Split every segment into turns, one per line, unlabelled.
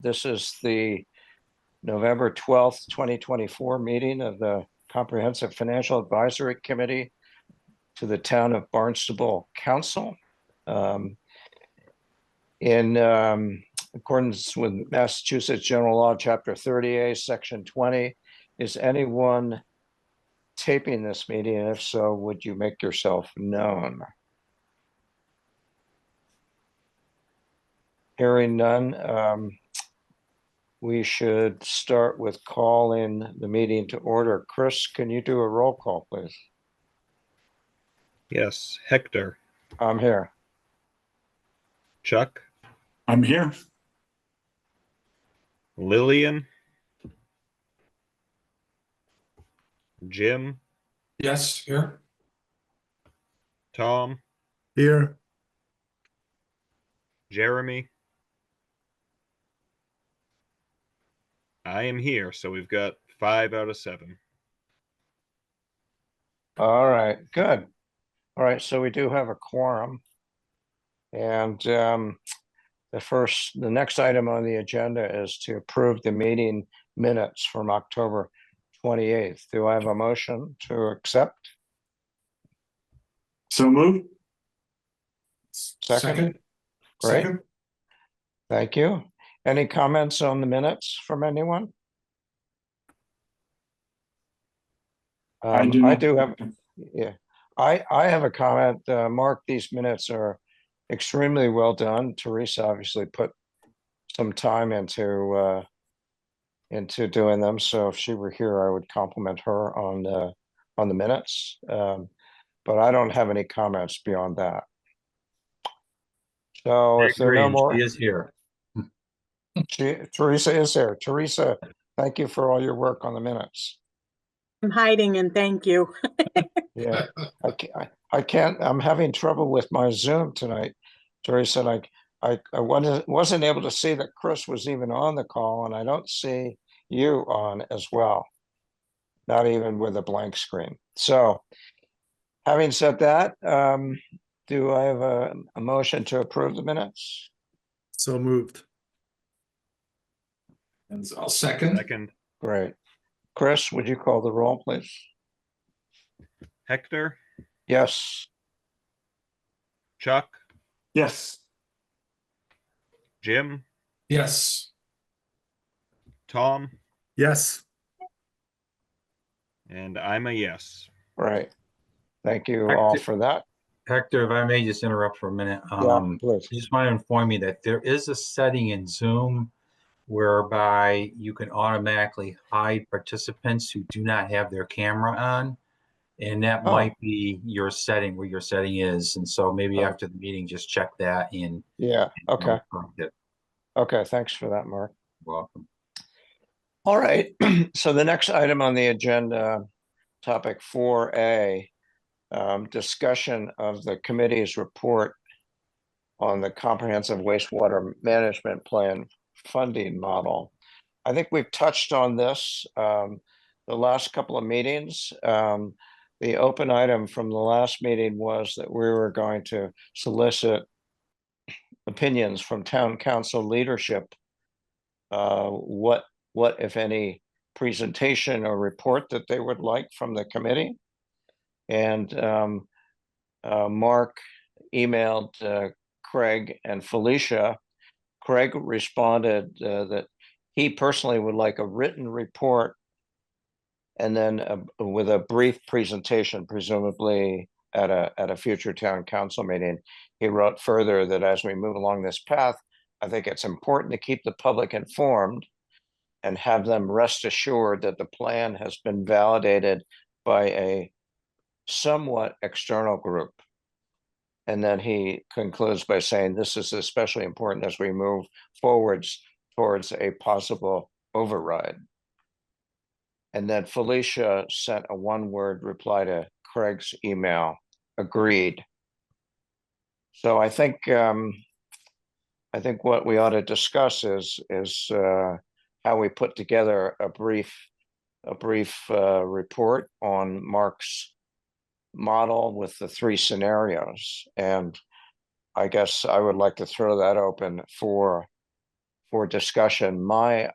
This is the November 12th, 2024 meeting of the Comprehensive Financial Advisory Committee to the Town of Barnstable Council. In accordance with Massachusetts General Law, Chapter 30A, Section 20, is anyone taping this meeting? And if so, would you make yourself known? Hearing none, we should start with calling the meeting to order. Chris, can you do a roll call, please?
Yes. Hector.
I'm here.
Chuck.
I'm here.
Lillian. Jim.
Yes, here.
Tom.
Here.
Jeremy. I am here, so we've got 5 out of 7.
All right, good. All right, so we do have a quorum. And the next item on the agenda is to approve the meeting minutes from October 28th. Do I have a motion to accept?
So moved.
Second? Great.
Second.
Thank you. Any comments on the minutes from anyone?
I do
have, yeah. I have a comment. Mark, these minutes are extremely well done. Teresa obviously put some time into doing them. So if she were here, I would compliment her on the minutes. But I don't have any comments beyond that. So if there are no more,
she is here.
Teresa is here. Teresa, thank you for all your work on the minutes.
I'm hiding and thank you.
Yeah, I can't, I'm having trouble with my Zoom tonight. Teresa, and I wasn't able to see that Chris was even on the call, and I don't see you on as well. Not even with a blank screen. So having said that, do I have a motion to approve the minutes?
So moved. And I'll second.
Second.
Great. Chris, would you call the roll, please?
Hector.
Yes.
Chuck.
Yes.
Jim.
Yes.
Tom.
Yes.
And I'm a yes.
Right. Thank you all for that.
Hector, if I may just interrupt for a minute.
Yeah, please.
I just want to inform you that there is a setting in Zoom whereby you can automatically hide participants who do not have their camera on. And that might be your setting, where your setting is. And so maybe after the meeting, just check that in.
Yeah, okay.
It.
Okay, thanks for that, Mark.
Welcome.
All right, so the next item on the agenda, topic 4A, discussion of the committee's report on the Comprehensive Wastewater Management Plan funding model. I think we've touched on this the last couple of meetings. The open item from the last meeting was that we were going to solicit opinions from town council leadership. What, if any, presentation or report that they would like from the committee. And Mark emailed Craig and Felicia. Craig responded that he personally would like a written report and then with a brief presentation, presumably at a future town council meeting. He wrote further that as we move along this path, I think it's important to keep the public informed and have them rest assured that the plan has been validated by a somewhat external group. And then he concludes by saying this is especially important as we move forwards towards a possible override. And then Felicia sent a one-word reply to Craig's email, agreed. So I think what we ought to discuss is how we put together a brief report on Mark's model with the 3 scenarios. And I guess I would like to throw that open for for discussion. My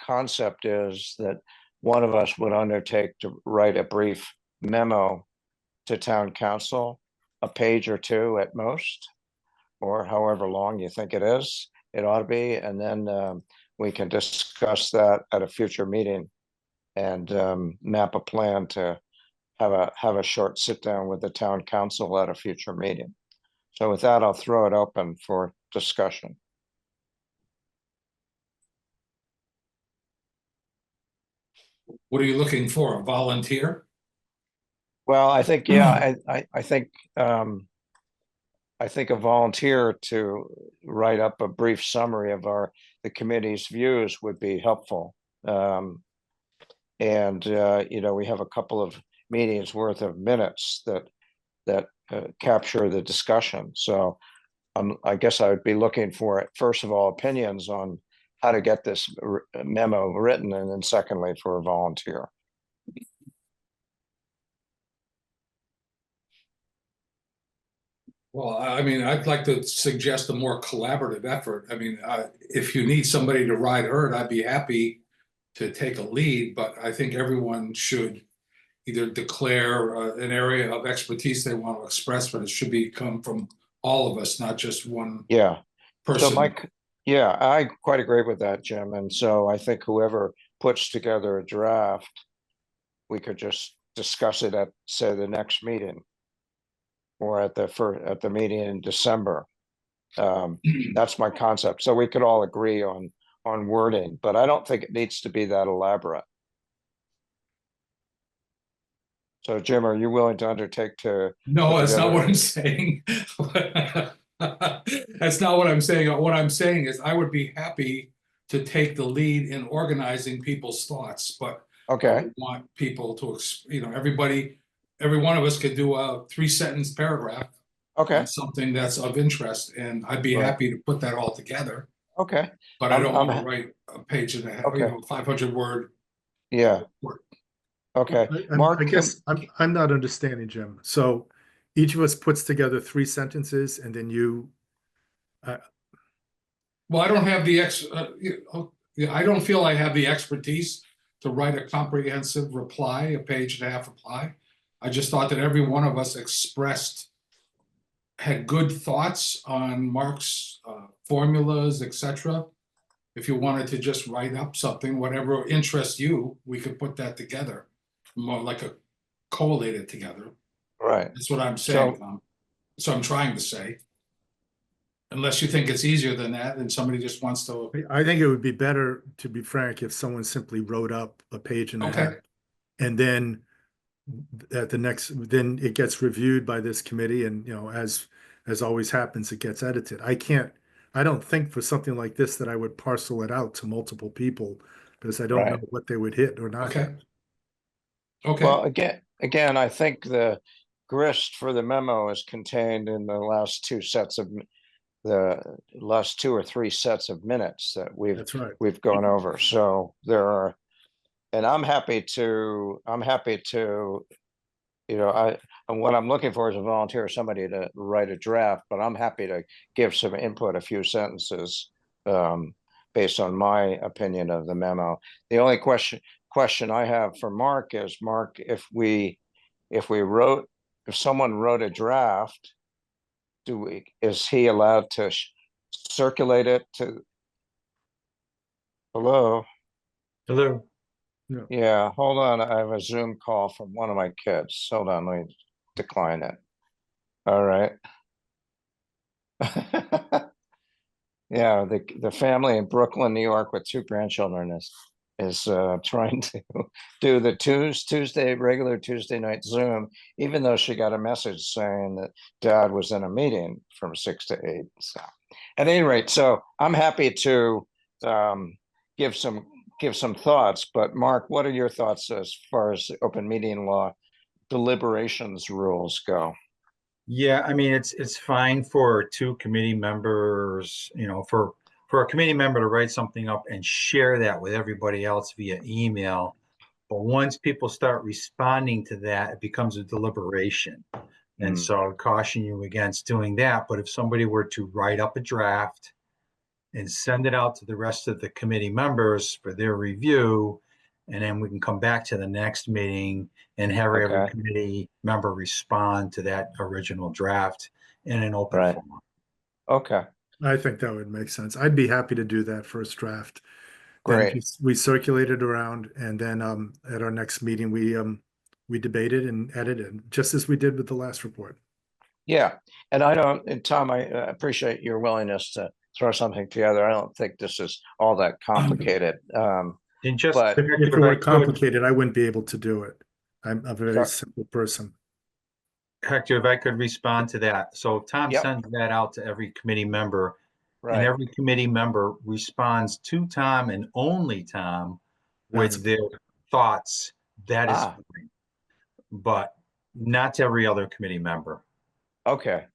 concept is that one of us would undertake to write a brief memo to town council, a page or two at most, or however long you think it is, it ought to be, and then we can discuss that at a future meeting and map a plan to have a short sit down with the town council at a future meeting. So with that, I'll throw it open for discussion.
What are you looking for? A volunteer?
Well, I think, yeah, I think a volunteer to write up a brief summary of the committee's views would be helpful. And you know, we have a couple of meetings worth of minutes that capture the discussion. So I guess I would be looking for, first of all, opinions on how to get this memo written, and then secondly, for a volunteer.
Well, I mean, I'd like to suggest a more collaborative effort. I mean, if you need somebody to ride herd, I'd be happy to take a lead, but I think everyone should either declare an area of expertise they want to express, but it should come from all of us, not just one
Yeah. So
person.
Mike, yeah, I quite agree with that, Jim. And so I think whoever puts together a draft, we could just discuss it at, say, the next meeting or at the meeting in December. That's my concept. So we could all agree on wording, but I don't think it needs to be that elaborate. So Jim, are you willing to undertake to?
No, that's not
together-
what I'm saying. That's not what I'm saying. What I'm saying is I would be happy to take the lead in organizing people's thoughts, but I
Okay,
would want people to, you know, every one of us could do a 3-sentence paragraph
okay,
on something that's of interest, and I'd be
Right.
happy to put that all together.
okay,
But I don't
I'm
want to
ha-
write a page and a half,
Okay.
500 word.
yeah,
report.
okay.
I
Mark,
guess I'm not understanding, Jim. So each of us puts together 3 sentences and then you,
Well, I don't have the I don't feel I have the expertise to write a comprehensive reply, a page and a half reply. I just thought that every one of us had good thoughts on Mark's formulas, etc. If you wanted to just write up something, whatever interests you, we could put that together, more like a collate it together.
right.
That's what I'm saying. So I'm trying to say. Unless you think it's easier than that, and somebody just wants to.
I think it would be better, to be frank, if someone simply wrote up a page and a half.
Okay.
And then then it gets reviewed by this committee and, you know, as always happens, it gets edited. I don't think for something like this that I would parcel it out to multiple people because I don't know
Right.
what they would hit or not
Okay.
hit.
Okay.
Well, again, I think the grist for the memo is contained in the last 2 or 3 sets of minutes that
That's right.
we've gone over. So there are, and I'm happy to, you know, and what I'm looking for is a volunteer, somebody to write a draft, but I'm happy to give some input, a few sentences, based on my opinion of the memo. The only question I have for Mark is, Mark, if someone wrote a draft, is he allowed to circulate it to? Hello?
Hello.
Yeah, hold on. I have a Zoom call from one of my kids. Hold on, let me decline it. All right. Yeah, the family in Brooklyn, New York with 2 grandchildren is trying to do the regular Tuesday night Zoom, even though she got a message saying that Dad was in a meeting from 6 to 8. So at any rate, so I'm happy to give some thoughts, but Mark, what are your thoughts as far as the open meeting law deliberations rules go?
Yeah, I mean, it's fine for 2 committee members, you know, for a committee member to write something up and share that with everybody else via email. But once people start responding to that, it becomes a deliberation. And so I would caution you against doing that. But if somebody were to write up a draft and send it out to the rest of the committee members for their review. And then we can come back to the next meeting and have every
Okay.
committee member respond to that original draft in an open
Right.
forum.
Okay,
I think that would make sense. I'd be happy to do that first draft. Then
great.
we circulate it around, and then at our next meeting we debated and edited, just as we did with the last report.
Yeah, and Tom, I appreciate your willingness to throw something together. I don't think this is all that complicated.
And just
But
If it
I
were
could,
complicated, I wouldn't be able to do it. I'm a very
Sorry.
simple person.
Hector, if I could respond to that. So Tom
Yep.
sends that out to every committee member, and
right,
every committee member responds to Tom and only Tom
That's
with their thoughts. That is
Ah.
fine, but not to every other committee member.
okay,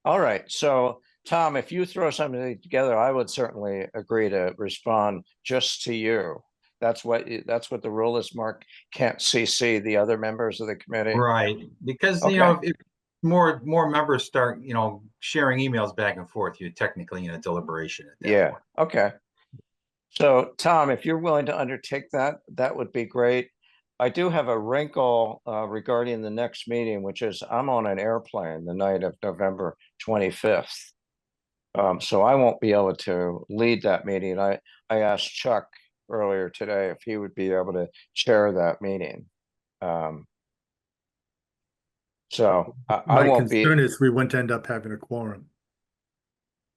all right. So Tom, if you throw something together, I would certainly agree to respond just to you. That's what the rule is. Mark can't CC the other members of the committee.
Right, because
Okay.
you know, if more members start, sharing emails back and forth, you're technically in a deliberation at that
Yeah.
point.
Okay. So Tom, if you're willing to undertake that, that would be great. I do have a wrinkle regarding the next meeting, which is I'm on an airplane the night of November 25th. So I won't be able to lead that meeting. I asked Chuck earlier today if he would be able to chair that meeting. So I
My
won't be.
concern is we wouldn't end up having a quorum.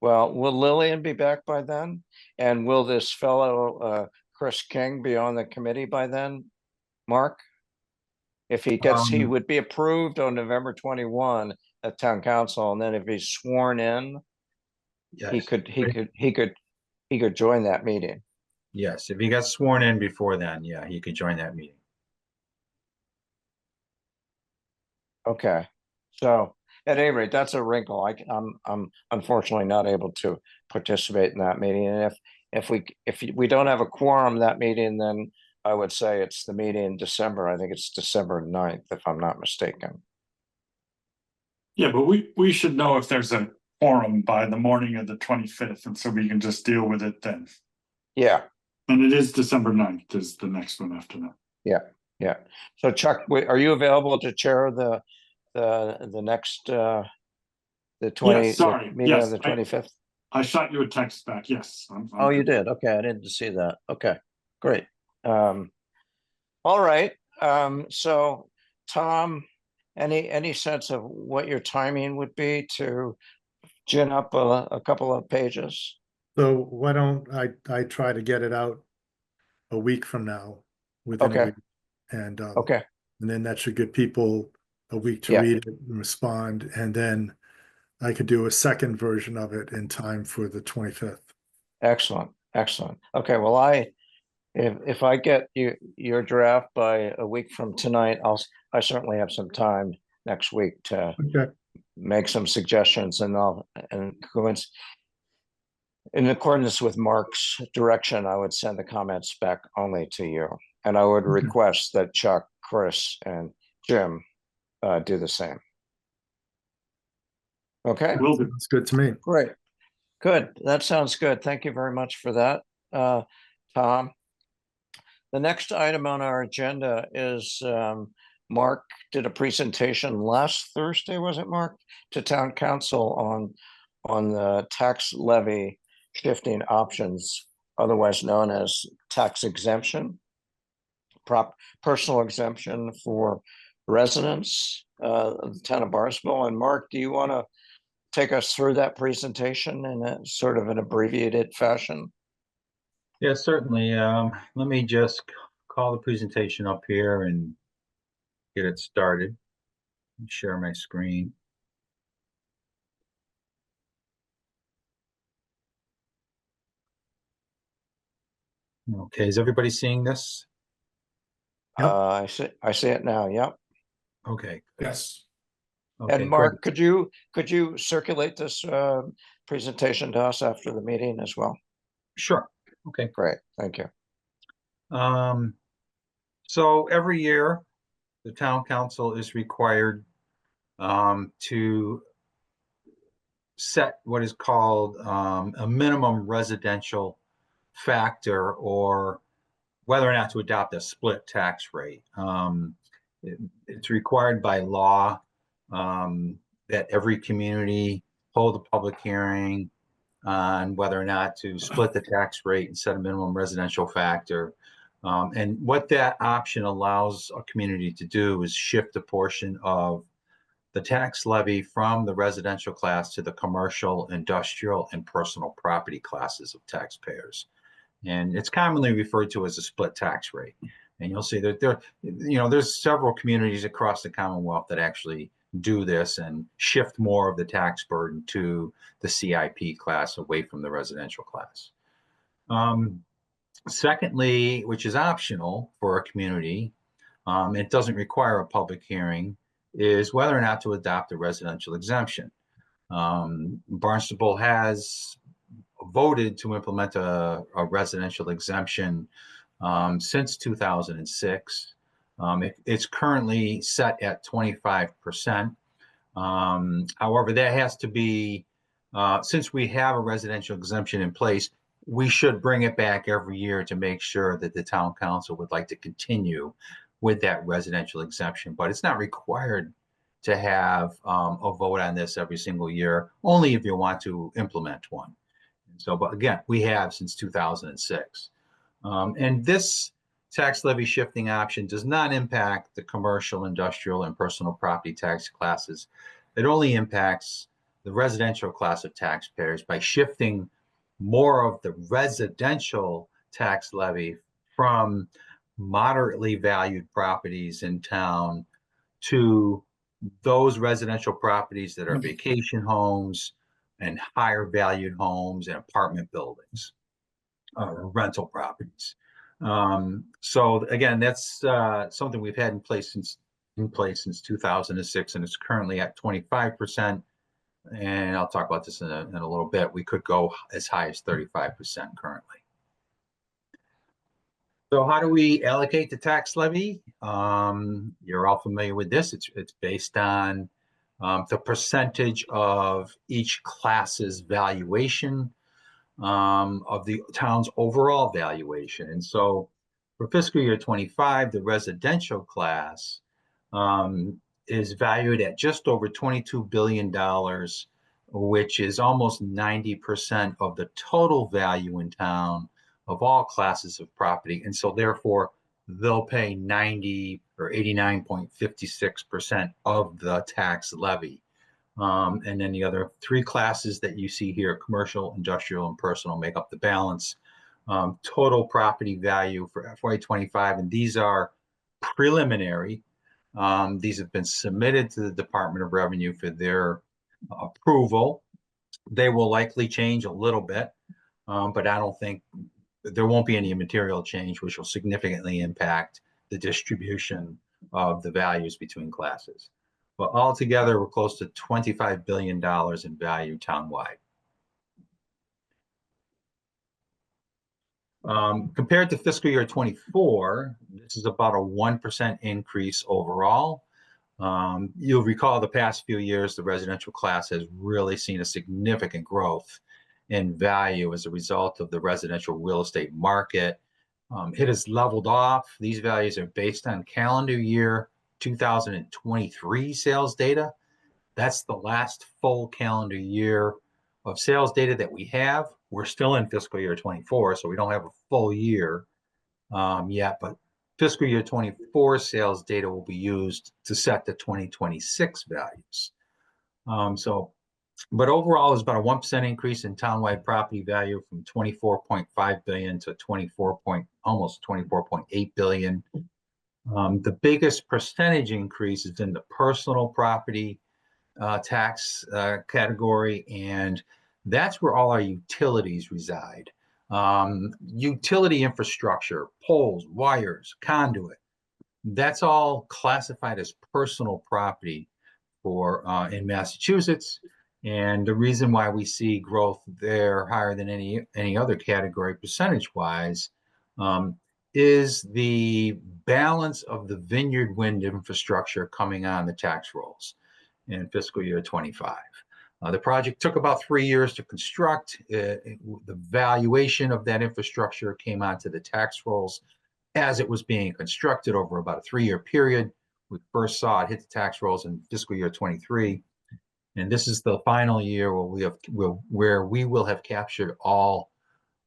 Well, will Lillian be back by then? And will this fellow Chris King be on the committee by then, Mark? If he would be approved on November 21 at town council, and then if he's sworn in, he
Yes,
could join that meeting.
yes. If he got sworn in before then, yeah, he could join that meeting.
Okay, so at any rate, that's a wrinkle. I'm unfortunately not able to participate in that meeting, and if we don't have a quorum that meeting, then I would say it's the meeting in December. I think it's December 9th, if I'm not mistaken.
Yeah, but we should know if there's a quorum by the morning of the 25th, and so we can just deal with it then.
Yeah,
And it is December 9th is the next one after that.
yeah. So Chuck, are you available to chair the next the 20
Yes, sorry.
the meeting
Yes,
of the 25th?
I shot you a text back. Yes. I'm
Oh, you
good.
did. Okay, I didn't see that. Okay, great. All right. So Tom, any sense of what your timing would be to gin up a couple of pages?
So why don't I try to get it out a week from now, within a
Okay.
week, and
Okay,
and then that should give people a week to
Yeah.
read it and respond, and then I could do a second version of it in time for the 25th.
excellent, excellent. Okay, well, if I get your draft by a week from tonight, I certainly have some time next week to
Okay.
make some suggestions, and in accordance with Mark's direction, I would send the comments back only to you. And I would
Okay.
request that Chuck, Chris, and Jim do the same. Okay,
Will do.
That's good to me.
great. Good. That sounds good. Thank you very much for that, Tom. The next item on our agenda is Mark did a presentation last Thursday, was it, Mark, to town council on the tax levy shifting options, otherwise known as tax exemption, personal exemption for residents of the town of Barnstable. And Mark, do you want to take us through that presentation in a sort of an abbreviated fashion?
Yeah, certainly. Let me just call the presentation up here and get it started. Share my screen. Okay, is everybody seeing this?
Yep.
I see it now. Yep.
Okay.
Yes.
Okay,
And Mark, could you circulate this presentation to us after the meeting as well?
sure. Okay.
Great, thank you.
So every year, the town council is required to set what is called a minimum residential factor, or whether or not to adopt a split tax rate. It's required by law that every community hold a public hearing on whether or not to split the tax rate and set a minimum residential factor. And what that option allows a community to do is shift a portion of the tax levy from the residential class to the commercial, industrial, and personal property classes of taxpayers. And it's commonly referred to as a split tax rate. And you'll see that there's several communities across the Commonwealth that actually do this and shift more of the tax burden to the CIP class away from the residential class. Secondly, which is optional for a community, it doesn't require a public hearing, is whether or not to adopt a residential exemption. Barnstable has voted to implement a residential exemption since 2006. It's currently set at 25%. However, that has to be, since we have a residential exemption in place, we should bring it back every year to make sure that the town council would like to continue with that residential exemption. But it's not required to have a vote on this every single year, only if you want to implement one. So, but again, we have since 2006. And this tax levy shifting option does not impact the commercial, industrial, and personal property tax classes. It only impacts the residential class of taxpayers by shifting more of the residential tax levy from moderately valued properties in town to those residential properties that are vacation homes and higher valued homes and apartment buildings or rental properties. So again, that's something we've had in place since 2006, and it's currently at 25%. And I'll talk about this in a little bit. We could go as high as 35% currently. So how do we allocate the tax levy? You're all familiar with this. It's based on the percentage of each class's valuation of the town's overall valuation. And so for fiscal year 25, the residential class is valued at just over $22 billion, which is almost 90% of the total value in town of all classes of property. And so therefore, they'll pay 90 or 89.56% of the tax levy. And then the other three classes that you see here, commercial, industrial, and personal, make up the balance. Total property value for FY25, and these are preliminary. These have been submitted to the Department of Revenue for their approval. They will likely change a little bit, but I don't think there won't be any material change, which will significantly impact the distribution of the values between classes. But altogether, we're close to $25 billion in value townwide. Compared to fiscal year 24, this is about a 1% increase overall. You'll recall the past few years, the residential class has really seen a significant growth in value as a result of the residential real estate market. It has leveled off. These values are based on calendar year 2023 sales data. That's the last full calendar year of sales data that we have. We're still in fiscal year 24, so we don't have a full year yet, but fiscal year 24 sales data will be used to set the 2026 values. But overall, it's about a 1% increase in townwide property value from 24.5 billion to almost 24.8 billion. The biggest percentage increase is in the personal property tax category, and that's where all our utilities reside. Utility infrastructure, poles, wires, conduit, that's all classified as personal property for in Massachusetts. And the reason why we see growth there higher than any other category percentage-wise is the balance of the vineyard wind infrastructure coming on the tax rolls in fiscal year 25. The project took about 3 years to construct. The valuation of that infrastructure came onto the tax rolls as it was being constructed over about a 3-year period. We first saw it hit the tax rolls in fiscal year 23. And this is the final year where we will have captured all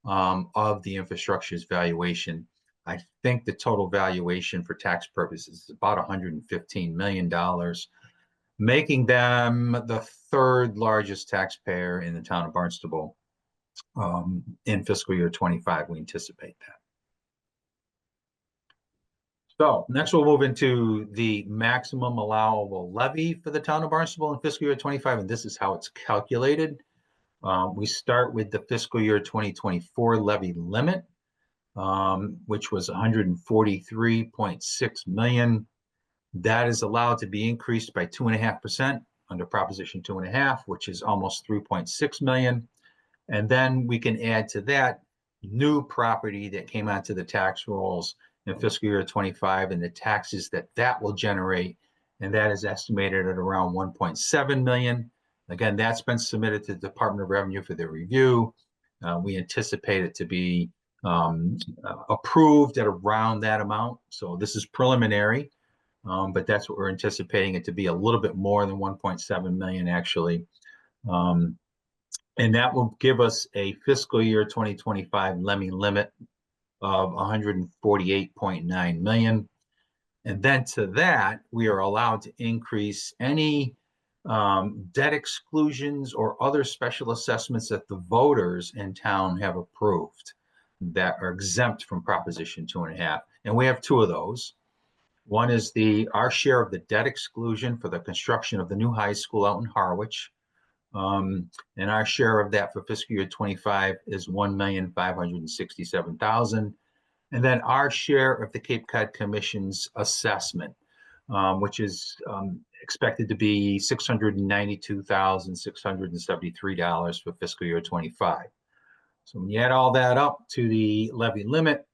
of the infrastructure's valuation. I think the total valuation for tax purposes is about $115 million, making them the third largest taxpayer in the town of Barnstable in fiscal year 25. We anticipate that. So next we'll move into the maximum allowable levy for the town of Barnstable in fiscal year 25, and this is how it's calculated. We start with the fiscal year 2024 levy limit, which was 143.6 million. That is allowed to be increased by 2.5% under Proposition 2.5, which is almost 3.6 million. And then we can add to that new property that came onto the tax rolls in fiscal year 25 and the taxes that will generate. And that is estimated at around 1.7 million. Again, that's been submitted to the Department of Revenue for their review. We anticipate it to be approved at around that amount. So this is preliminary, but that's what we're anticipating it to be, a little bit more than 1.7 million actually. And that will give us a fiscal year 2025 levy limit of 148.9 million. And then to that, we are allowed to increase any debt exclusions or other special assessments that the voters in town have approved that are exempt from Proposition 2.5. And we have two of those. One is our share of the debt exclusion for the construction of the new high school out in Harwich. And our share of that for fiscal year 25 is 1,567,000. And then our share of the Cape Cod Commission's assessment, which is expected to be $692,673 for fiscal year 25. So when you add all that up to the levy limit,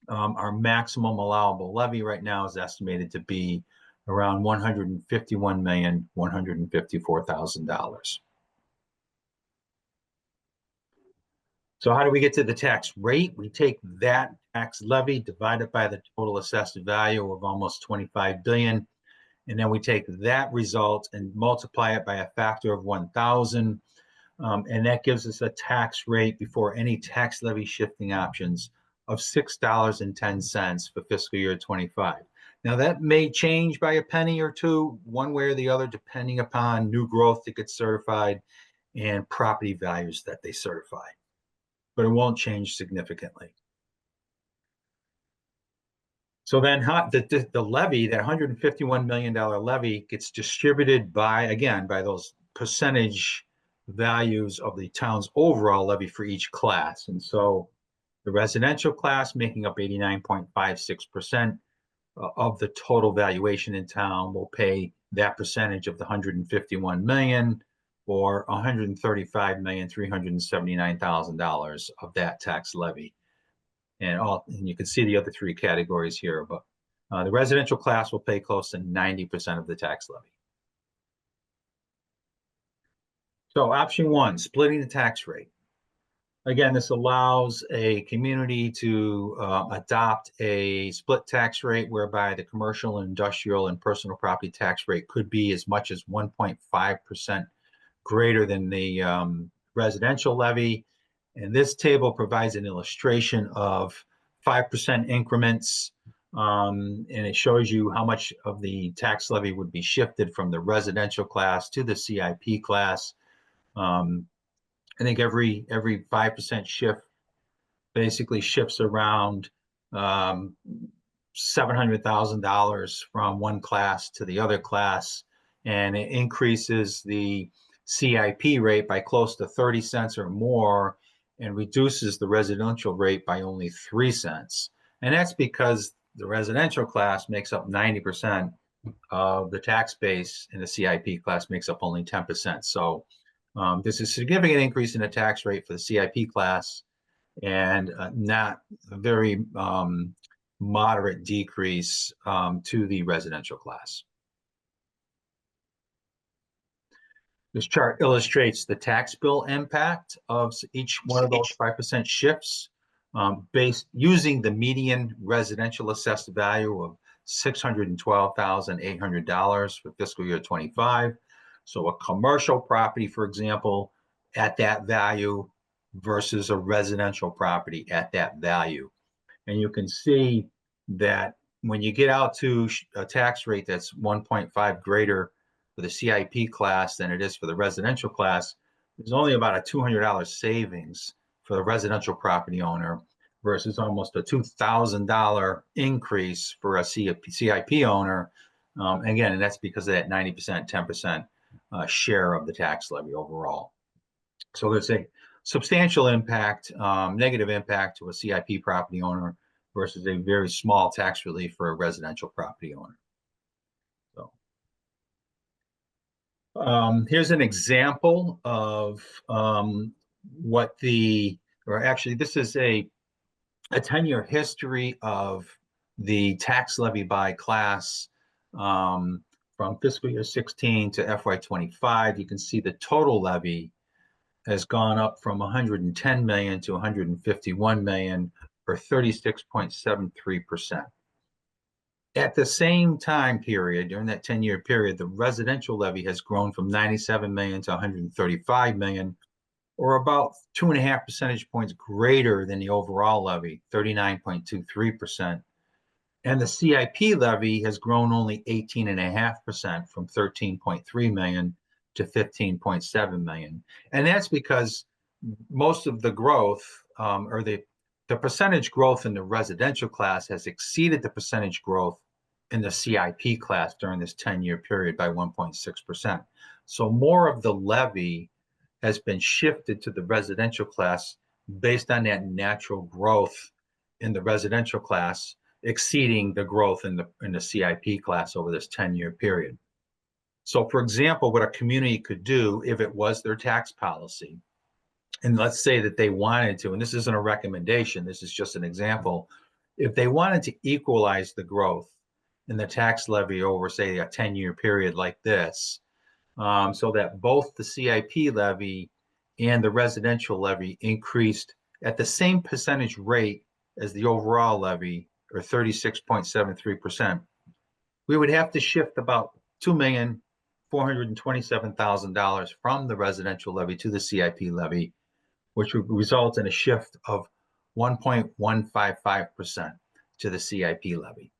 our maximum allowable levy right now is estimated to be around $151,154,000. So how do we get to the tax rate? We take that tax levy, divide it by the total assessed value of almost 25 billion. And then we take that result and multiply it by a factor of 1,000. And that gives us a tax rate before any tax levy shifting options of $6.10 for fiscal year 25. Now that may change by a penny or two, one way or the other, depending upon new growth that gets certified and property values that they certify. But it won't change significantly. So then the levy, that $151 million levy, gets distributed by those percentage values of the town's overall levy for each class. And so the residential class, making up 89.56% of the total valuation in town, will pay that percentage of the 151 million, or $135,379,000 of that tax levy. And you can see the other three categories here, but the residential class will pay close to 90% of the tax levy. So option one, splitting the tax rate. Again, this allows a community to adopt a split tax rate whereby the commercial, industrial, and personal property tax rate could be as much as 1.5% greater than the residential levy. And this table provides an illustration of 5% increments, and it shows you how much of the tax levy would be shifted from the residential class to the CIP class. I think every 5% shift basically shifts around $700,000 from one class to the other class, and it increases the CIP rate by close to 30 cents or more and reduces the residential rate by only 3 cents. And that's because the residential class makes up 90% of the tax base, and the CIP class makes up only 10%. So this is a significant increase in the tax rate for the CIP class, and not a very moderate decrease to the residential class. This chart illustrates the tax bill impact of each one of those 5% shifts based using the median residential assessed value of $612,800 for fiscal year 25. So a commercial property, for example, at that value versus a residential property at that value. And you can see that when you get out to a tax rate that's 1.5 greater for the CIP class than it is for the residential class, there's only about a $200 savings for the residential property owner versus almost a $2,000 increase for a CIP owner. Again, and that's because of that 90%, 10% share of the tax levy overall. So there's a substantial impact, negative impact to a CIP property owner versus a very small tax relief for a residential property owner. So here's an example of what or actually this is a 10-year history of the tax levy by class from fiscal year 16 to FY 25. You can see the total levy has gone up from 110 million to 151 million, or 36.73%. At the same time period, during that 10-year period, the residential levy has grown from 97 million to 135 million, or about 2.5 percentage points greater than the overall levy, 39.23%. And the CIP levy has grown only 18.5% from 13.3 million to 15.7 million. And that's because most of the growth, or the percentage growth in the residential class has exceeded the percentage growth in the CIP class during this 10-year period by 1.6%. So more of the levy has been shifted to the residential class based on that natural growth in the residential class exceeding the growth in the CIP class over this 10-year period. So for example, what a community could do if it was their tax policy, and let's say that they wanted to, and this isn't a recommendation, this is just an example, if they wanted to equalize the growth in the tax levy over, say, a 10-year period like this, so that both the CIP levy and the residential levy increased at the same percentage rate as the overall levy, or 36.73%, we would have to shift about $2,427,000 from the residential levy to the CIP levy, which would result in a shift of 1.155% to the CIP levy.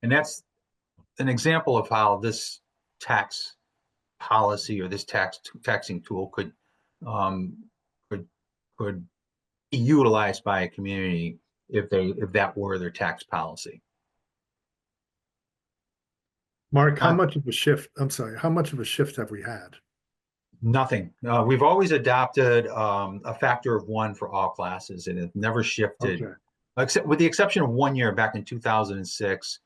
And that's an example of how this tax policy or this taxing tool could be utilized by a community if that were their tax policy.
Mark, how much of a shift, I'm sorry, how much of a shift have we had?
Nothing. We've always adopted a factor of 1 for all classes, and it never shifted, except with the exception of 1 year back in 2006.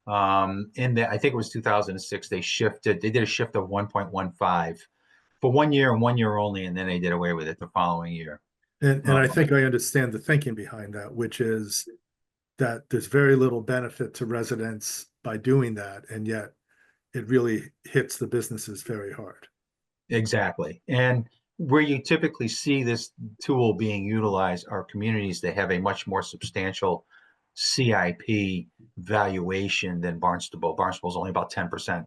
I think it was 2006, they did a shift of 1.15 for 1 year and 1 year only, and then they did away with it the following year.
And I think I understand the thinking behind that, which is that there's very little benefit to residents by doing that, and yet it really hits the businesses very hard.
Exactly. And where you typically see this tool being utilized are communities that have a much more substantial CIP valuation than Barnstable. Barnstable is only about 10%.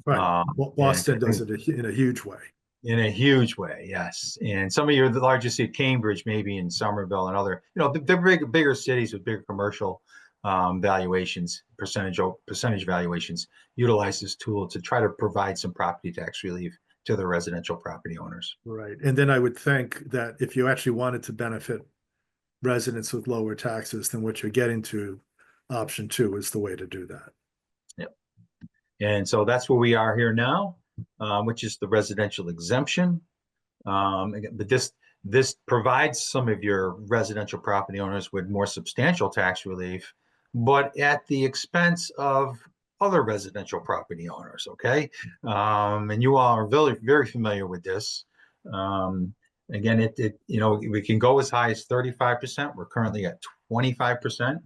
Right. Boston does it in a huge way.
In a huge way, yes. And some of the largest cities, Cambridge, maybe in Somerville and other, the bigger cities with bigger commercial valuations, percentage valuations, utilize this tool to try to provide some property tax relief to the residential property owners.
Right. And then I would think that if you actually wanted to benefit residents with lower taxes, then what you're getting to, option 2 is the way to do that.
Yep. And so that's where we are here now, which is the residential exemption. But this provides some of your residential property owners with more substantial tax relief, but at the expense of other residential property owners. Okay. And you all are very, very familiar with this. Again, we can go as high as 35%. We're currently at 25%.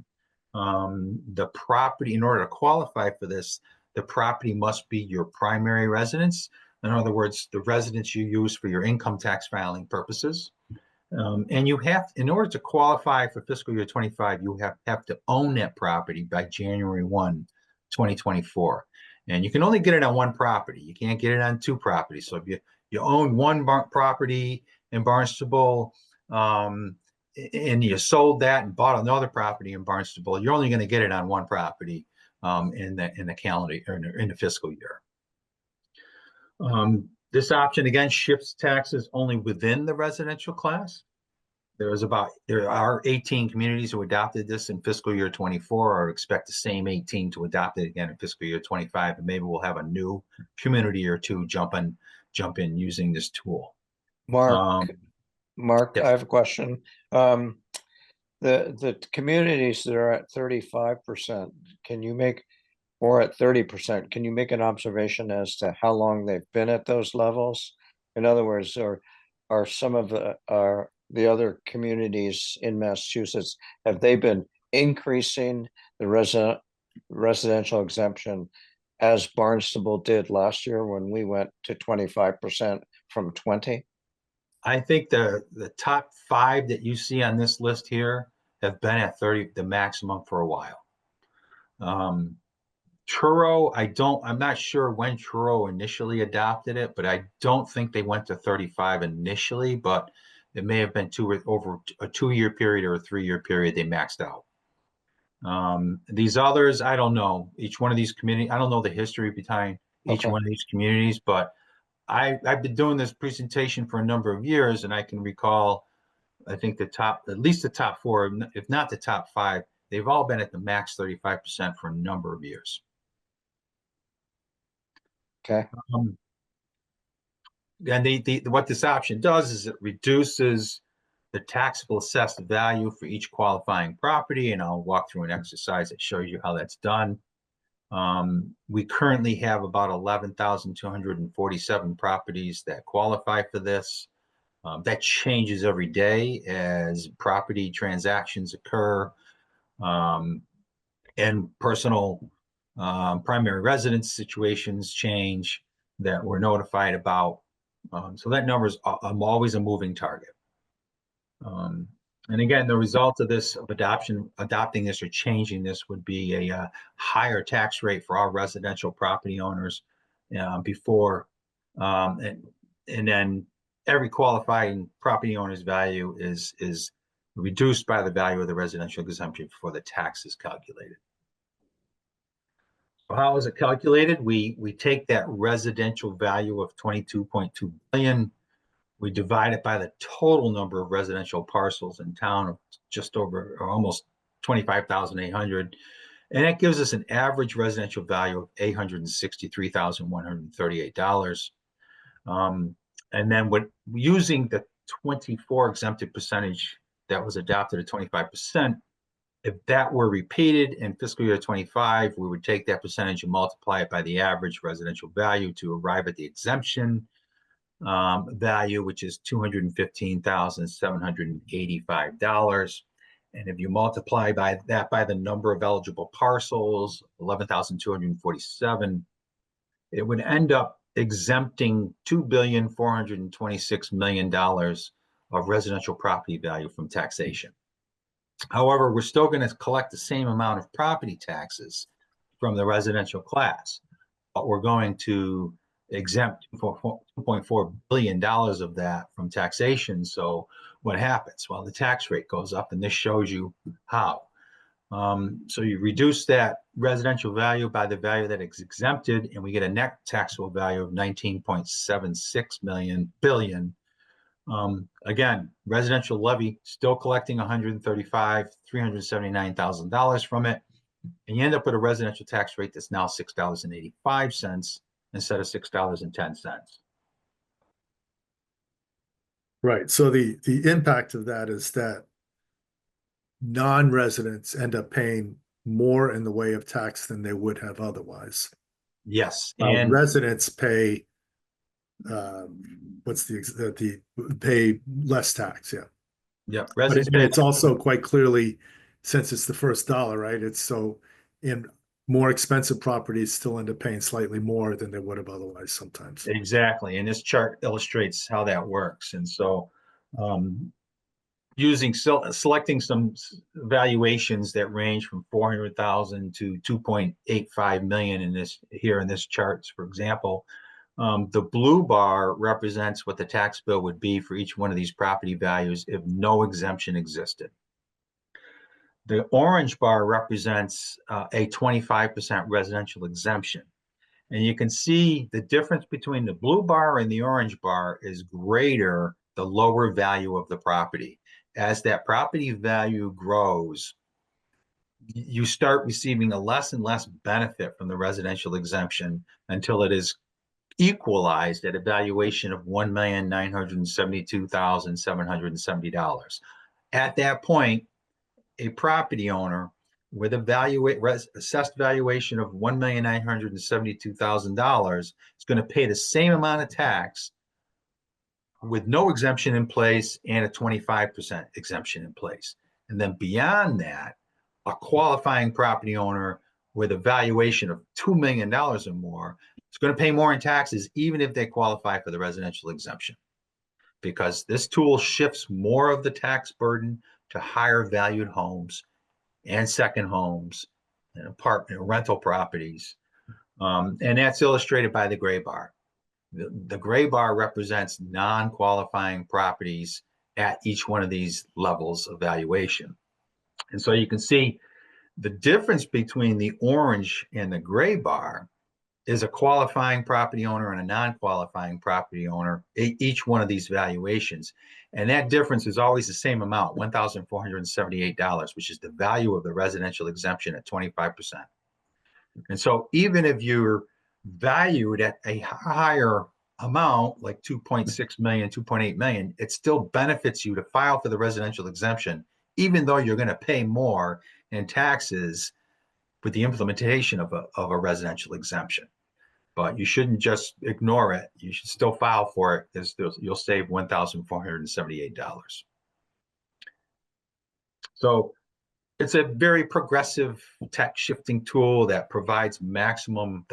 The property, in order to qualify for this, the property must be your primary residence. In other words, the residence you use for your income tax filing purposes. And you have, in order to qualify for fiscal year 25, you have to own that property by January 1, 2024. And you can only get it on one property. You can't get it on two properties. So if you own one property in Barnstable, and you sold that and bought another property in Barnstable, you're only going to get it on one property in the calendar or in the fiscal year. This option again shifts taxes only within the residential class. There are 18 communities who adopted this in fiscal year 24, or expect the same 18 to adopt it again in fiscal year 25, and maybe we'll have a new community or two jump in using this tool.
Mark,
Yes.
I have a question. The communities that are at 35%, can you make, or at 30%, can you make an observation as to how long they've been at those levels? In other words, are some of the other communities in Massachusetts, have they been increasing the residential exemption as Barnstable did last year when we went to 25% from 20?
I think the top 5 that you see on this list here have been at 30, the maximum, for a while. Truro, I'm not sure when Truro initially adopted it, but I don't think they went to 35 initially, but it may have been over a 2-year period or a 3-year period they maxed out. These others, I don't know. Each one of these communities, I don't know the history behind each one of these communities, but I've been doing this presentation for a number of years, and I can recall, I think at least the top 4, if not the top 5, they've all been at the max 35% for a number of years.
Okay.
And what this option does is it reduces the taxable assessed value for each qualifying property, and I'll walk through an exercise that shows you how that's done. We currently have about 11,247 properties that qualify for this. That changes every day as property transactions occur, and personal primary residence situations change that we're notified about. So that number is always a moving target. And again, the result of this, of adopting this or changing this, would be a higher tax rate for all residential property owners before, and then every qualifying property owner's value is reduced by the value of the residential exemption before the tax is calculated. So how is it calculated? We take that residential value of 22.2 billion. We divide it by the total number of residential parcels in town of just over, or almost 25,800. And that gives us an average residential value of $863,138. And then using the 24 exempted percentage that was adopted at 25%, if that were repeated in fiscal year 25, we would take that percentage and multiply it by the average residential value to arrive at the exemption value, which is $215,785. And if you multiply by the number of eligible parcels, 11,247, it would end up exempting $2,426,000,000 of residential property value from taxation. However, we're still going to collect the same amount of property taxes from the residential class, but we're going to exempt $2.4 billion of that from taxation. So what happens? Well, the tax rate goes up, and this shows you how. So you reduce that residential value by the value that is exempted, and we get a net taxable value of 19.76 billion. Again, residential levy still collecting $379,000 from it, and you end up with a residential tax rate that's now $6.85 instead of $6.10.
Right. So the impact of that is that non-residents end up paying more in the way of tax than they would have otherwise.
Yes, and
residents pay pay less tax. Yeah.
Yeah,
But it's also quite clearly, since it's the first dollar, right? It's so in more expensive properties still end up paying slightly more than they would have otherwise sometimes.
Exactly. And this chart illustrates how that works. And so selecting some valuations that range from 400,000 to 2.85 million in this charts, for example, the blue bar represents what the tax bill would be for each one of these property values if no exemption existed. The orange bar represents a 25% residential exemption. And you can see the difference between the blue bar and the orange bar is greater the lower value of the property. As that property value grows, you start receiving a less and less benefit from the residential exemption until it is equalized at a valuation of $1,972,770. At that point, a property owner with a assessed valuation of $1,972,000 is going to pay the same amount of tax with no exemption in place and a 25% exemption in place. And then beyond that, a qualifying property owner with a valuation of $2 million or more is going to pay more in taxes, even if they qualify for the residential exemption, because this tool shifts more of the tax burden to higher valued homes and second homes and apartment rental properties. And that's illustrated by the gray bar. The gray bar represents non-qualifying properties at each one of these levels of valuation. And so you can see the difference between the orange and the gray bar is a qualifying property owner and a non-qualifying property owner, each one of these valuations. And that difference is always the same amount, $1,478, which is the value of the residential exemption at 25%. And so even if you're valued at a higher amount, like 2.6 million, 2.8 million, it still benefits you to file for the residential exemption, even though you're going to pay more in taxes with the implementation of a residential exemption. But you shouldn't just ignore it. You should still file for it, because you'll save $1,478. So it's a very progressive tax shifting tool that provides the maximum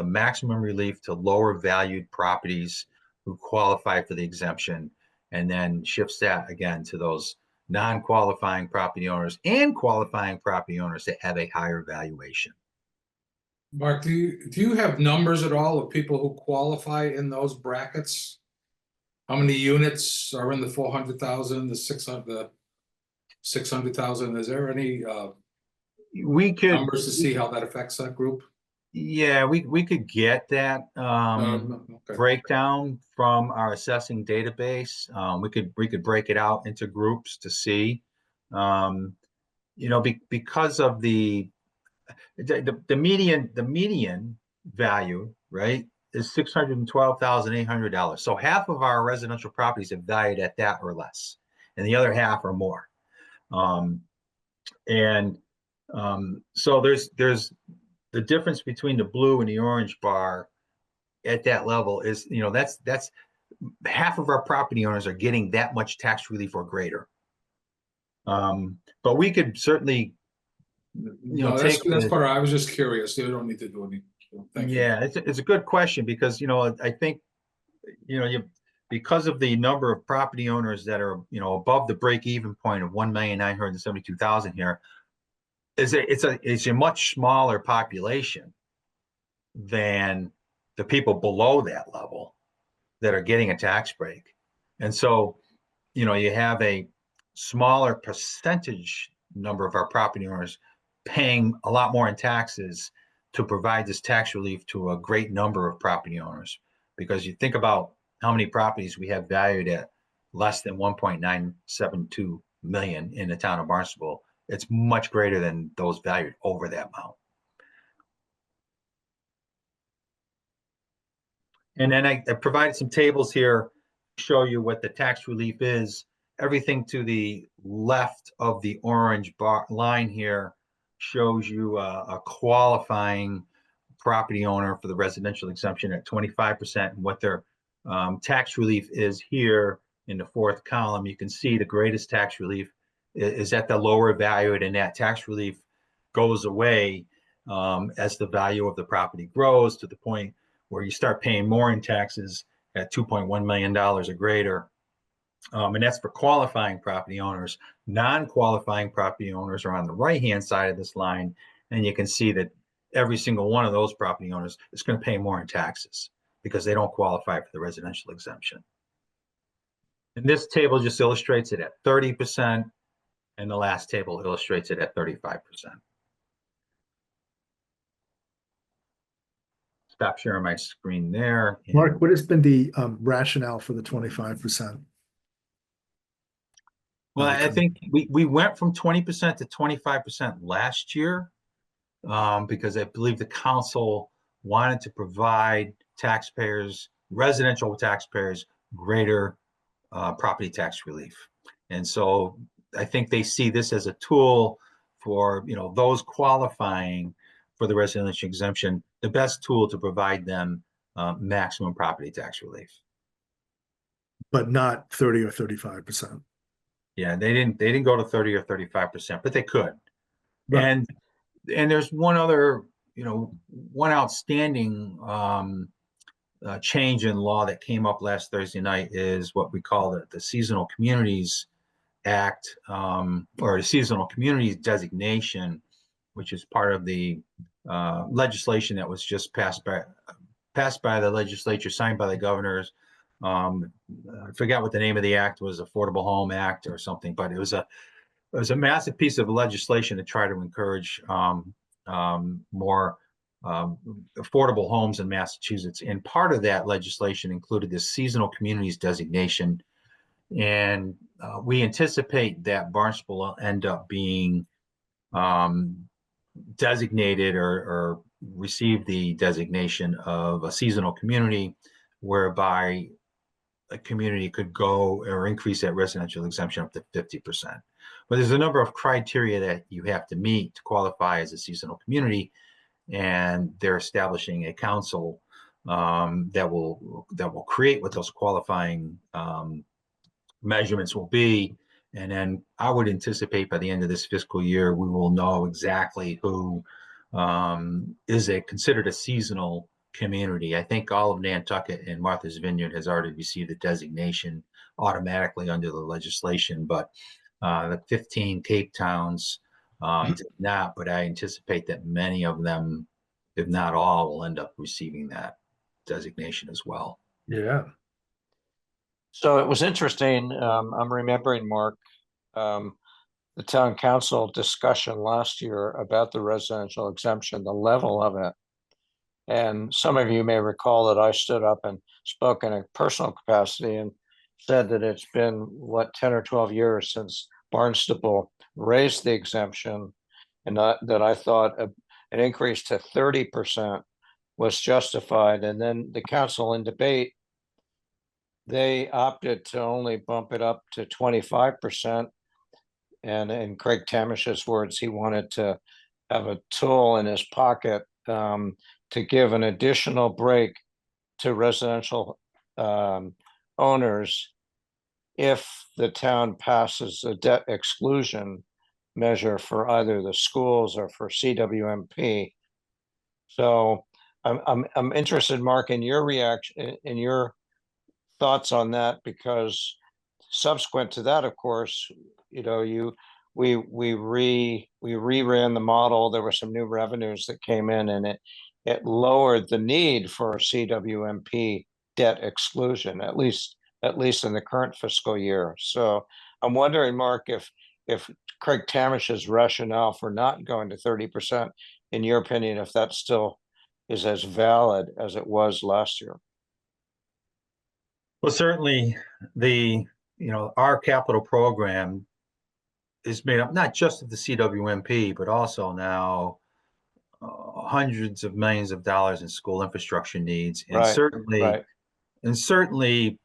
relief to lower valued properties who qualify for the exemption, and then shifts that again to those non-qualifying property owners and qualifying property owners that have a higher valuation.
Mark, do you have numbers at all of people who qualify in those brackets? How many units are in the 400,000, the 600,000? Is there any
We could
numbers to see how that affects that group?
Yeah, we could get that
Okay.
breakdown from our assessing database. We could break it out into groups to see. Because of the median value, right, is $612,800. So half of our residential properties are valued at that or less, and the other half are more. So there's the difference between the blue and the orange bar at that level is, that's half of our property owners are getting that much tax relief or greater. But we could certainly,
No, that's part of, I was just curious. You don't need to do anything. Thank you.
Yeah, it's a good question, because, I think, because of the number of property owners that are, above the break-even point of 1,972,000 here, it's a much smaller population than the people below that level that are getting a tax break. And so, you have a smaller percentage number of our property owners paying a lot more in taxes to provide this tax relief to a great number of property owners. Because you think about how many properties we have valued at less than 1.972 million in the town of Barnstable. It's much greater than those valued over that amount. And then I provided some tables here to show you what the tax relief is. Everything to the left of the orange bar line here shows you a qualifying property owner for the residential exemption at 25%, and what their tax relief is here in the fourth column. You can see the greatest tax relief is at the lower value, and that tax relief goes away as the value of the property grows to the point where you start paying more in taxes at $2.1 million or greater. And that's for qualifying property owners. Non-qualifying property owners are on the right-hand side of this line, and you can see that every single one of those property owners is going to pay more in taxes because they don't qualify for the residential exemption. And this table just illustrates it at 30%, and the last table illustrates it at 35%. Stop sharing my screen there.
Mark, what has been the rationale for the 25%?
Well, I think we went from 20% to 25% last year because I believe the council wanted to provide taxpayers, residential taxpayers, greater property tax relief. And so I think they see this as a tool for, you know, those qualifying for the residential exemption, the best tool to provide them maximum property tax relief.
But not 30 or 35%.
Yeah, they didn't go to 30 or 35%, but they could.
Right.
And there's one other, you know, one outstanding change in law that came up last Thursday night is what we call the Seasonal Communities Act, or the Seasonal Communities Designation, which is part of the legislation that was just passed by the legislature, signed by the governors. I forgot what the name of the act was, Affordable Home Act or something, but it was a massive piece of legislation to try to encourage more affordable homes in Massachusetts. And part of that legislation included this seasonal communities designation. And we anticipate that Barnstable will end up being designated or receive the designation of a seasonal community, whereby a community could go or increase that residential exemption up to 50%. But there's a number of criteria that you have to meet to qualify as a seasonal community, and they're establishing a council that will create what those qualifying measurements will be. And then I would anticipate by the end of this fiscal year, we will know exactly who is considered a seasonal community. I think all of Nantucket and Martha's Vineyard has already received the designation automatically under the legislation, but the 15 Cape towns did not, but I anticipate that many of them, if not all, will end up receiving that designation as well.
Yeah.
So it was interesting. I'm remembering, Mark, the town council discussion last year about the residential exemption, the level of it. And some of you may recall that I stood up and spoke in a personal capacity and said that it's been, 10 or 12 years since Barnstable raised the exemption, and that I thought an increase to 30% was justified. And then the council in debate, they opted to only bump it up to 25%. And in Craig Tamish's words, he wanted to have a tool in his pocket to give an additional break to residential owners if the town passes a debt exclusion measure for either the schools or for CWMP. So I'm interested, Mark, in your reaction, in your thoughts on that, because subsequent to that, of course, you know, we reran the model. There were some new revenues that came in, and it lowered the need for CWMP debt exclusion, at least in the current fiscal year. So I'm wondering, Mark, if Craig Tamish's rationale for not going to 30%, in your opinion, if that still is as valid as it was last year.
Well, certainly our capital program is made up not just of the CWMP, but also now hundreds of millions of dollars in school infrastructure needs. And certainly,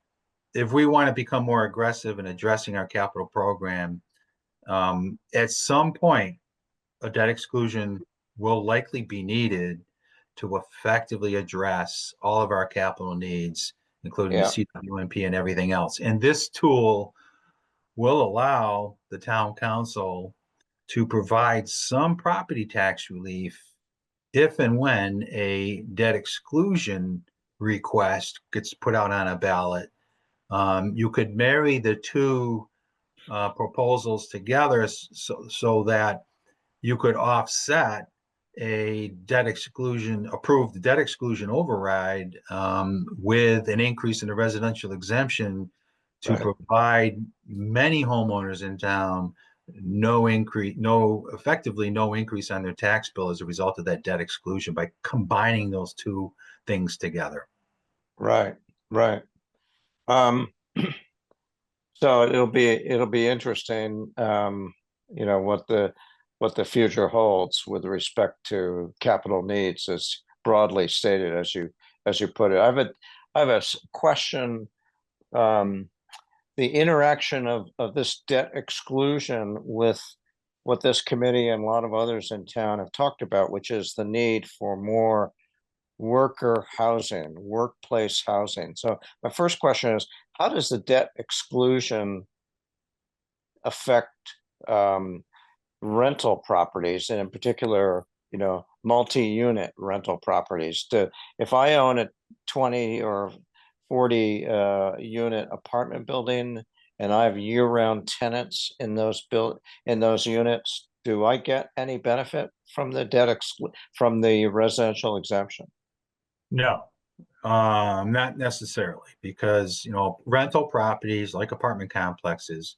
if we want to become more aggressive in addressing our capital program, at some point, a debt exclusion will likely be needed to effectively address all of our capital needs, including the CWMP and everything else. And this tool will allow the town council to provide some property tax relief if and when a debt exclusion request gets put out on a ballot, you could marry the two proposals together so that you could offset a debt exclusion, approved debt exclusion override with an increase in the residential exemption to
Right.
provide many homeowners in town effectively no increase on their tax bill as a result of that debt exclusion by combining those two things together.
Right, right. So it'll be interesting, what the future holds with respect to capital needs as broadly stated as you put it. I have a question. The interaction of this debt exclusion with what this committee and a lot of others in town have talked about, which is the need for more worker housing, workplace housing. So my first question is, how does the debt exclusion affect rental properties, and in particular, multi-unit rental properties? If I own a 20 or 40 unit apartment building and I have year-round tenants in those units, do I get any benefit from the from the residential exemption?
No, not necessarily, because rental properties like apartment complexes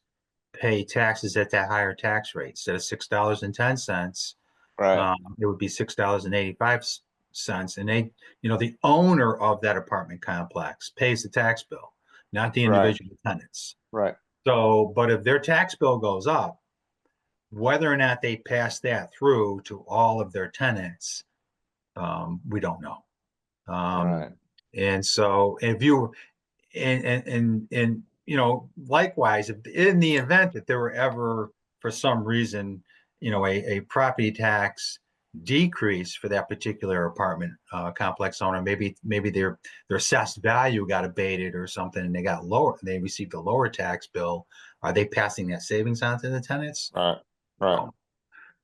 pay taxes at that higher tax rate. Instead of $6.10,
Right,
it would be $6.85, and the owner of that apartment complex pays the tax bill, not the
right,
individual tenants.
right.
So, but if their tax bill goes up, whether or not they pass that through to all of their tenants, we don't know.
Right.
And so if you and likewise, if in the event that there were ever for some reason a property tax decrease for that particular apartment complex owner, maybe their assessed value got abated or something, and they received a lower tax bill, are they passing that savings on to the tenants?
Right, right.
No.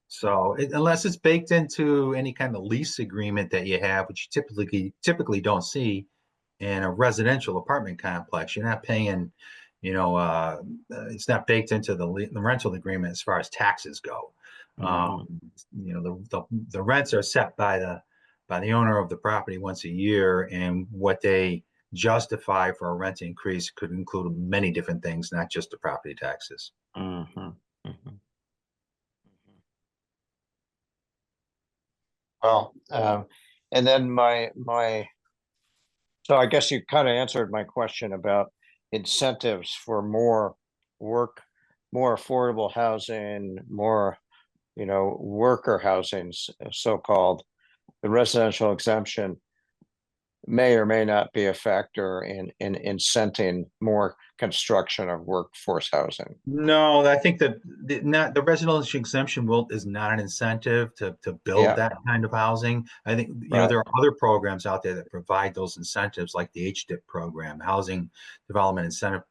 So unless it's baked into any kind of lease agreement that you have, which you typically don't see in a residential apartment complex, you're not paying, it's not baked into the rental agreement as far as taxes go.
Mhm.
The rents are set by the owner of the property once a year, and what they justify for a rent increase could include many different things, not just the property taxes.
Mhm, mhm. Well, and then so I guess you kind of answered my question about incentives for more work, more affordable housing, more, worker housing, so-called. The residential exemption may or may not be a factor in incenting more construction of workforce housing.
No, I think that the residential exemption is not an incentive to build
Yeah,
that kind of housing. I think
right.
there are other programs out there that provide those incentives, like the HDIP program, Housing Development Incentive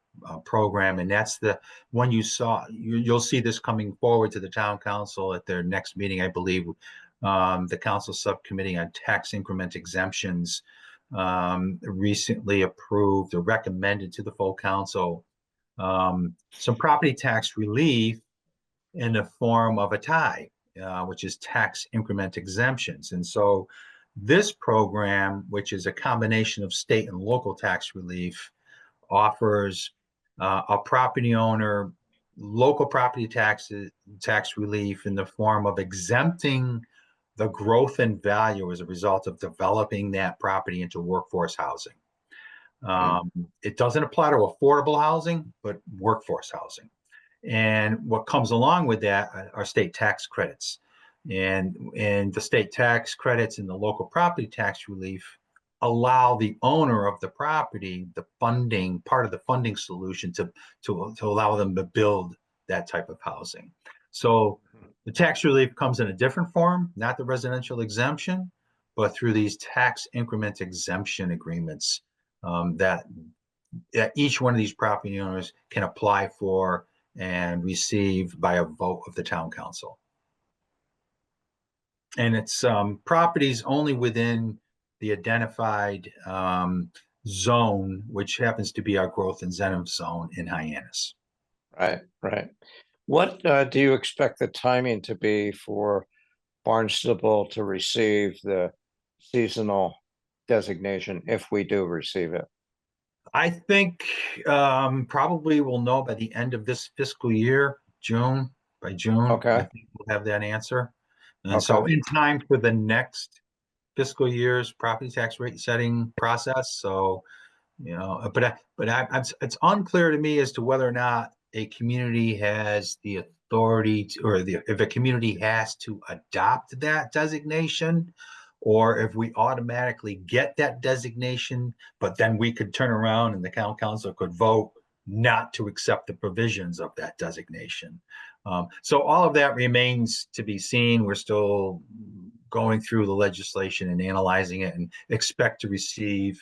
Program, and that's the one you saw. You'll see this coming forward to the town council at their next meeting, I believe. The council subcommittee on tax increment exemptions recently approved or recommended to the full council some property tax relief in the form of a tie, which is tax increment exemptions. And so this program, which is a combination of state and local tax relief, offers a property owner local property tax relief in the form of exempting the growth in value as a result of developing that property into workforce housing. It doesn't apply to affordable housing, but workforce housing. And what comes along with that are state tax credits. And the state tax credits and the local property tax relief allow the owner of the property part of the funding solution to allow them to build that type of housing. So the tax relief comes in a different form, not the residential exemption, but through these tax increment exemption agreements that each one of these property owners can apply for and receive by a vote of the town council. And it's properties only within the identified zone, which happens to be our growth incentive zone in Hyannis.
Right, right. What do you expect the timing to be for Barnstable to receive the seasonal designation if we do receive it?
I think probably we'll know by the end of this fiscal year, June. By June,
Okay.
I think we'll have that answer. And so
Okay.
in time for the next fiscal year's property tax rate setting process. So, it's unclear to me as to whether or not a community has the authority to, or if a community has to adopt that designation, or if we automatically get that designation, but then we could turn around and the town council could vote not to accept the provisions of that designation. So all of that remains to be seen. We're still going through the legislation and analyzing it, and expect to receive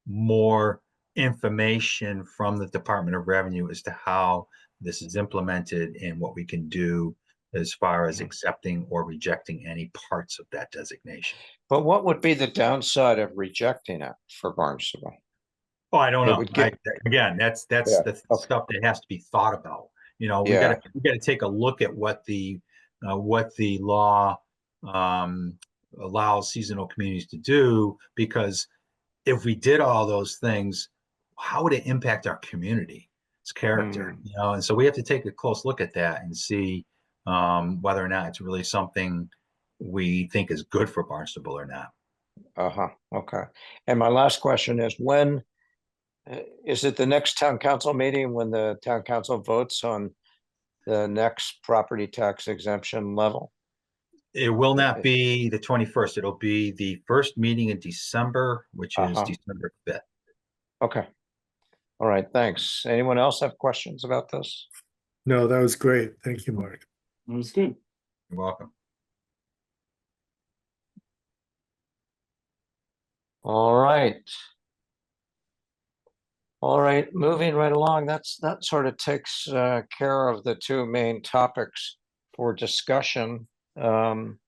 more information from the Department of Revenue as to how this is implemented and what we can do as far as accepting or rejecting any parts of that designation.
But what would be the downside of rejecting it for Barnstable?
Oh, I don't
It
know.
would get-
Again, that's
Yeah,
the
okay.
stuff that has to be thought about. We
Yeah.
gotta take a look at what the law allows seasonal communities to do, because if we did all those things, how would it impact our community, its character? And so we have to take a close look at that and see whether or not it's really something we think is good for Barnstable or not.
Uh-huh, okay. And my last question is is it the next town council meeting when the town council votes on the next property tax exemption level?
It will not be the 21st. It'll be the first meeting in December, which is December 5th.
Okay. All right, thanks. Anyone else have questions about this?
No, that was great. Thank you, Mark.
That was good.
You're welcome.
All right. All right, moving right along, that sort of takes care of the two main topics for discussion. Do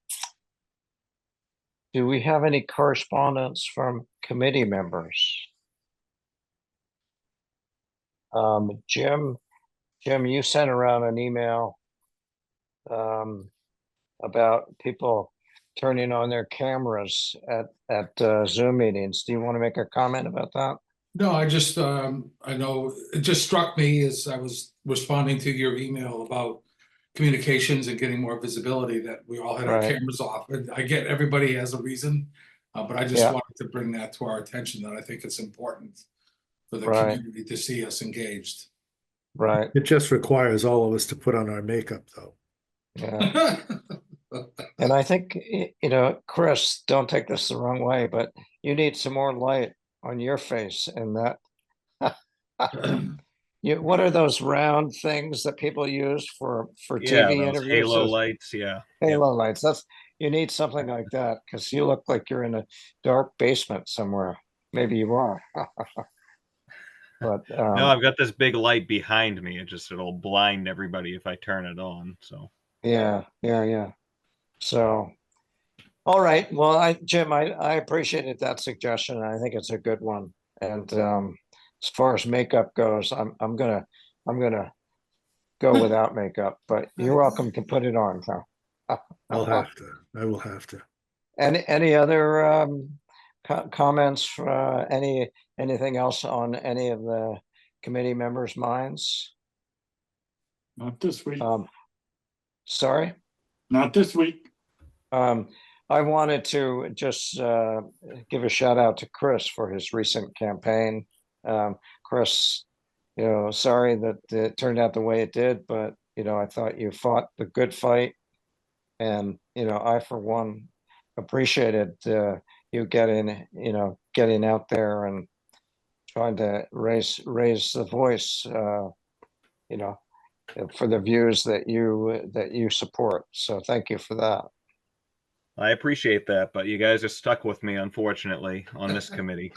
we have any correspondence from committee members? Jim, you sent around an email about people turning on their cameras at Zoom meetings. Do you want to make a comment about that?
No, I know it just struck me as I was responding to your email about communications and getting more visibility that we all had our
Right.
cameras off. And I get everybody has a reason, but I just
Yeah.
wanted to bring that to our attention, that I think it's important for the
Right.
community to see us engaged.
Right,
It just requires all of us to put on our makeup, though.
yeah. And I think, Chris, don't take this the wrong way, but you need some more light on your face and that. What are those round things that people use for
Yeah,
TV
those
interviews?
halo
Those
lights. Yeah.
halo lights. You need something like that because you look like you're in a dark basement somewhere. Maybe you are. But
No, I've got this big light behind me. It'll blind everybody if I turn it on. So
yeah. So, all right. Well, Jim, I appreciated that suggestion. I think it's a good one. And as far as makeup goes, I'm gonna go without makeup, but you're welcome to put it on. So,
I'll have to. I will have to.
any other comments? Anything else on any of the committee members' minds?
Not this week.
Sorry.
Not this week.
I wanted to just give a shout out to Chris for his recent campaign. Chris, sorry that it turned out the way it did, but I thought you fought the good fight, and I for one appreciated you getting out there and trying to raise the voice, for the views that you support. So thank you for that.
I appreciate that, but you guys are stuck with me, unfortunately, on this committee.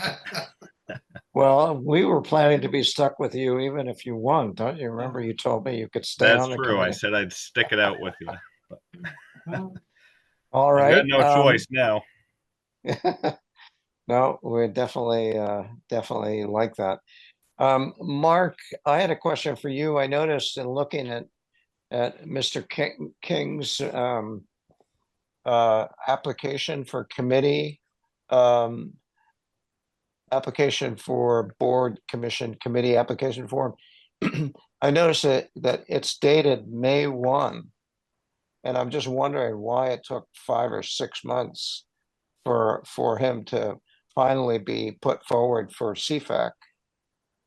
Well, we were planning to be stuck with you even if you won. Don't you remember? You told me you could stay
That's
on the
true. I
committee.
said I'd stick it out with you. But
All
I've
right.
got no choice now.
No, we definitely like that. Mark, I had a question for you. I noticed in looking at Mr. King's application for committee, um, application for board commission committee application form. I noticed that it's dated May 1. And I'm just wondering why it took 5 or 6 months for him to finally be put forward for CFAC.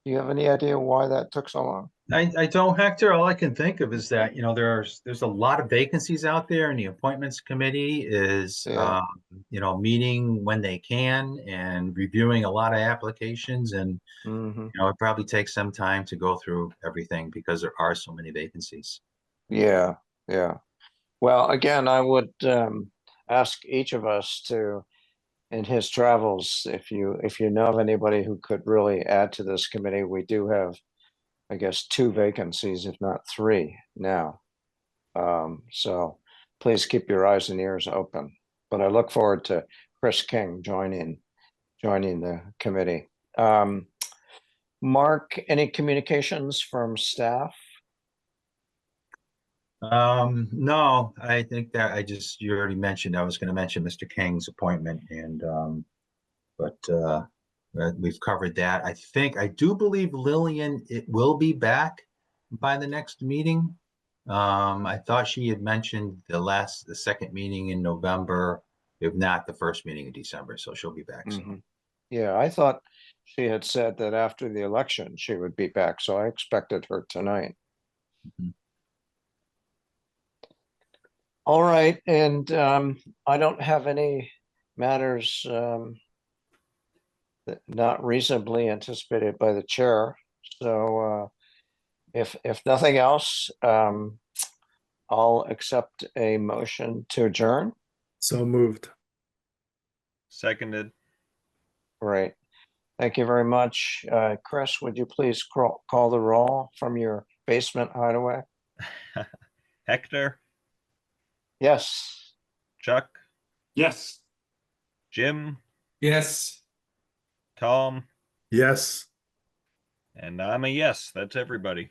Do you have any idea why that took so long?
I don't, Hector. All I can think of is that, there's a lot of vacancies out there, and the appointments committee is,
Yeah.
meeting when they can and reviewing a lot of applications. And,
Mhm.
it probably takes some time to go through everything because there are so many vacancies.
Yeah, yeah. Well, again, I would ask each of us to, in his travels, if you know of anybody who could really add to this committee. We do have, I guess, 2 vacancies, if not 3 now. So please keep your eyes and ears open. But I look forward to Chris King joining the committee. Mark, any communications from staff?
No, I think that you already mentioned, I was going to mention Mr. King's appointment, and but we've covered that. I do believe Lillian, it will be back by the next meeting. I thought she had mentioned the second meeting in November, if not the first meeting in December, so she'll be back soon.
Yeah, I thought she had said that after the election she would be back, so I expected her tonight.
Mhm.
All right, and I don't have any matters that not reasonably anticipated by the chair. So if nothing else, I'll accept a motion to adjourn.
So moved.
Seconded.
Great. Thank you very much. Chris, would you please call the roll from your basement hideaway?
Hector,
Yes.
Chuck,
Yes.
Jim,
Yes.
Tom,
Yes.
and I'm a yes. That's everybody.